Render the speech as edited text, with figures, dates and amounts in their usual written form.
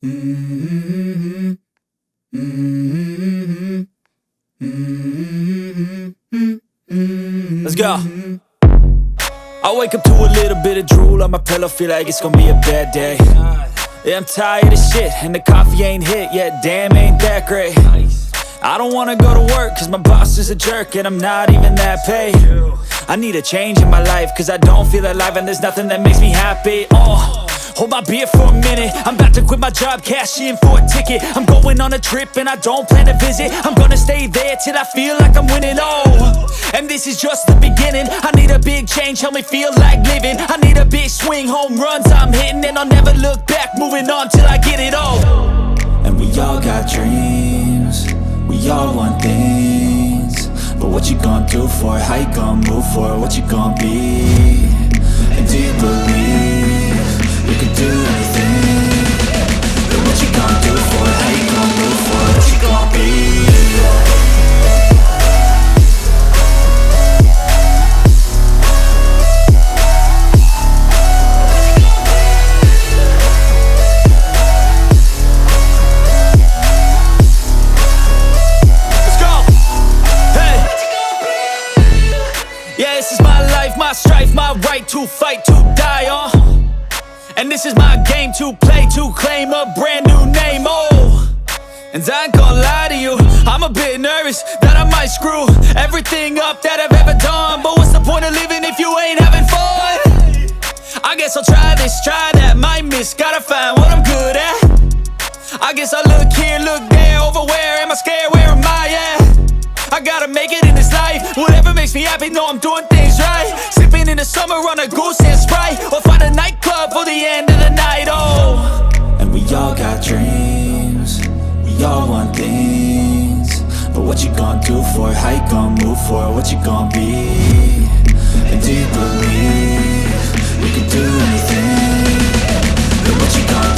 Let's go. I wake up to a little bit of drool on my pillow, feel like it's gonna be a bad day. Yeah, I'm tired of shit, and the coffee ain't hit yet, damn, ain't that great. I don't wanna go to work, cause my boss is a jerk, and I'm not even that paid. I need a change in my life, cause I don't feel alive, and there's nothing that makes me happy. Hold my beer for a minute, I'm about to quit my job, cash in for a ticket. I'm going on a trip and I don't plan to visit. I'm gonna stay there till I feel like I'm winning, and this is just the beginning. I need a big change, help me feel like living. I need a big swing, home runs I'm hitting, and I'll never look back, moving on till I get it all. And we all got dreams, we all want things, but what you gonna do for it? How you gonna move for it? What you gonna be? And do you believe you can do anything? But what you gonna do for it? How you gonna move for it? What you gonna be? Let's go! Hey! Yeah, this is my life, my strife, my right to fight, to die on. And this is my game to play, to claim a brand new name, And I ain't gonna lie to you, I'm a bit nervous that I might screw everything up that I've ever done. But what's the point of living if you ain't having fun? I guess I'll try this, try that, might miss, gotta find what I'm good at. I guess I look here, look there, over where am I scared, where am I at? I gotta make it in this life, whatever makes me happy, know I'm doing things right. Sipping in the summer on a goose and Sprite, or find a nightclub for the end of the night, And we all got dreams, we all want things, but what you gonna do for it? How you gonna move for it? What you gonna be? And do you believe you can do anything? But what you gonna